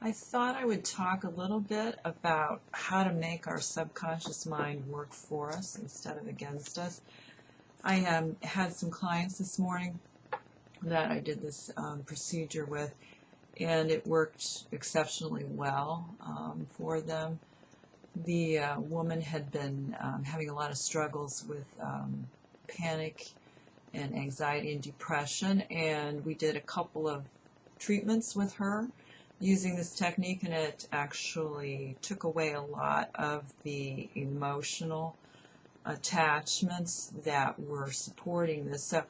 I thought I would talk a little bit about how to make our subconscious mind work for us instead of against us. I had some clients this morning that I did this procedure with, and it worked exceptionally well for them. The woman had been having a lot of struggles with panic and anxiety and depression, and we did a couple of treatments with her using this technique, and it actually took away a lot of the emotional attachments that were supporting this. So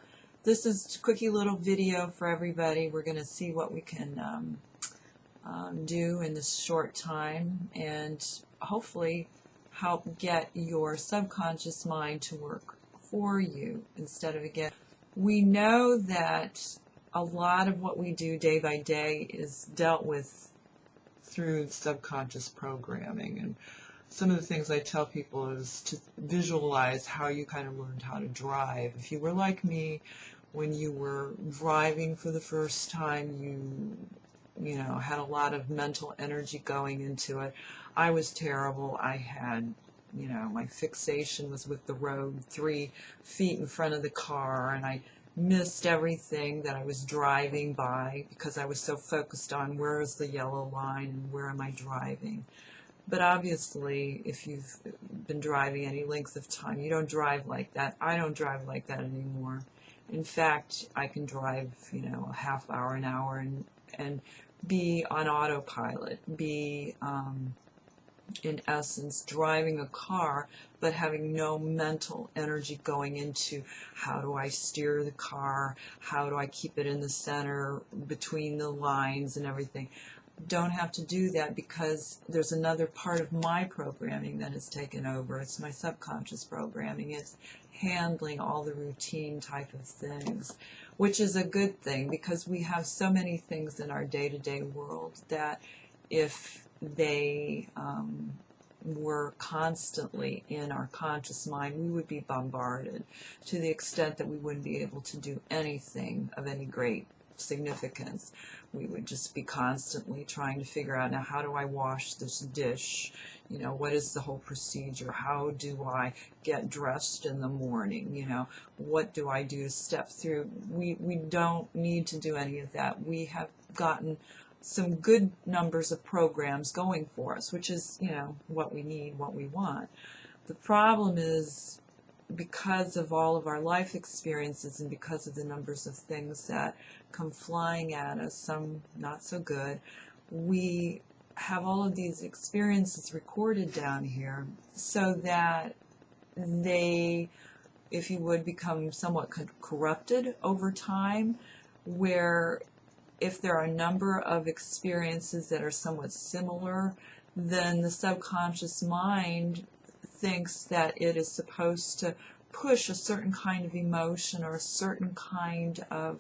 this is a quickie little video for everybody. We're going to see what we can do in this short time, and hopefully help get your subconscious mind to work for you instead of against. We know that a lot of what we do day by day is dealt with through subconscious programming, and some of the things I tell people is to visualize how you kind of learned how to drive. If you were like me, when you were driving for the first time, you know, had a lot of mental energy going into it. I was terrible. I had, you know, my fixation was with the road 3 feet in front of the car, and I missed everything that I was driving by because I was so focused on where is the yellow line and where am I driving. But obviously, if you've been driving any length of time, you don't drive like that. I don't drive like that anymore. In fact, I can drive, you know, a half hour, an hour, and be on autopilot, be in essence driving a car, but having no mental energy going into how do I steer the car, how do I keep it in the center between the lines and everything. Don't have to do that because there's another part of my programming that has taken over. It's my subconscious programming. It's handling all the routine type of things, which is a good thing because we have so many things in our day-to-day world that if they were constantly in our conscious mind, we would be bombarded to the extent that we wouldn't be able to do anything of any great significance. We would just be constantly trying to figure out, now how do I wash this dish? You know, what is the whole procedure? How do I get dressed in the morning? You know, what do I do to step through? We don't need to do any of that. We have gotten some good numbers of programs going for us, which is, you know, what we need, what we want. The problem is, because of all of our life experiences and because of the numbers of things that come flying at us, some not so good, we have all of these experiences recorded down here so that they, if you would, become somewhat corrupted over time, where if there are a number of experiences that are somewhat similar, then the subconscious mind thinks that it is supposed to push a certain kind of emotion or a certain kind of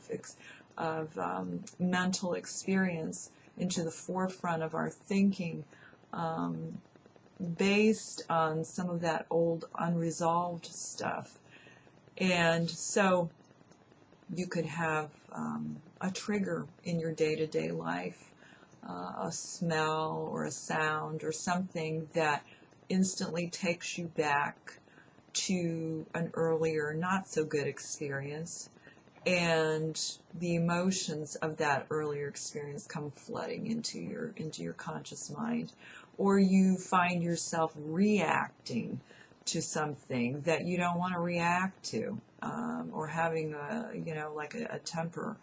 mental experience into the forefront of our thinking, based on some of that old unresolved stuff. And so you could have a trigger in your day-to-day life, a smell or a sound or something that instantly takes you back to an earlier not so good experience, and the emotions of that earlier experience come flooding into your conscious mind, or you find yourself reacting to something that you don't want to react to, or having a, you know, like a temper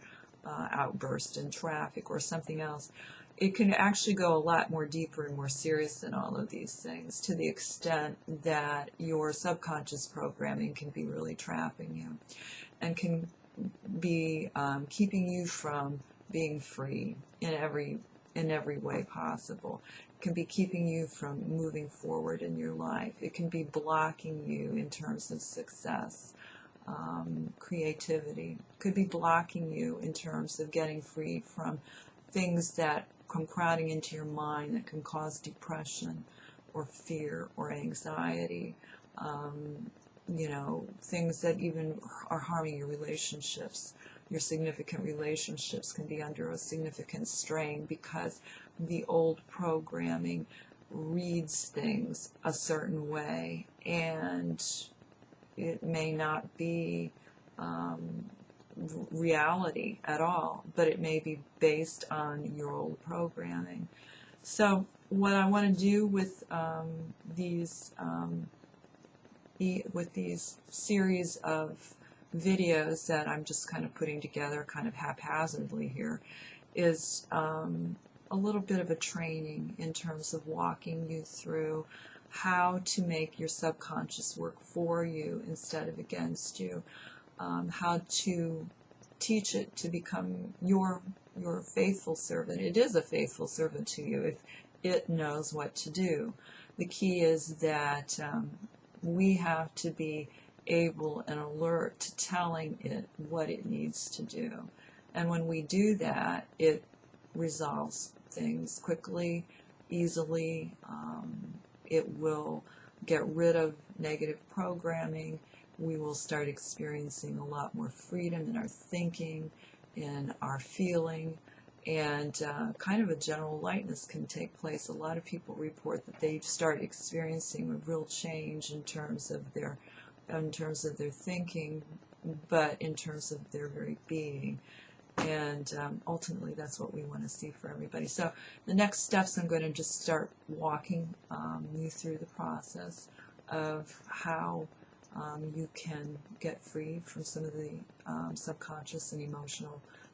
outburst in traffic or something else. It can actually go a lot more deeper and more serious than all of these things, to the extent that your subconscious programming can be really trapping you and can be keeping you from being free in every way possible. It can be keeping you from moving forward in your life. It can be blocking you in terms of success, creativity. It could be blocking you in terms of getting free from things that come crowding into your mind that can cause depression or fear or anxiety, you know, things that even are harming your relationships, your significant relationships can be under a significant strain because the old programming reads things a certain way, and it may not be reality at all, but it may be based on your old programming. So what I want to do with these series of videos that I'm just kind of putting together kind of haphazardly here is a little bit of a training in terms of walking you through how to make your subconscious work for you instead of against you, how to teach it to become your faithful servant. It is a faithful servant to you if it knows what to do. The key is that we have to be able and alert to telling it what it needs to do. And when we do that, it resolves things quickly, easily. It will get rid of negative programming. We will start experiencing a lot more freedom in our thinking, in our feeling, and kind of a general lightness can take place. A lot of people report that they start experiencing a real change in terms of their thinking, but in terms of their very being. And ultimately, that's what we want to see for everybody. So the next steps, I'm going to just start walking you through the process of how you can get free from some of the subconscious and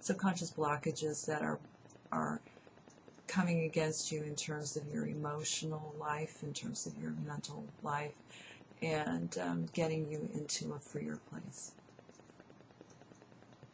subconscious blockages that are coming against you in terms of your emotional life, in terms of your mental life, and getting you into a freer place.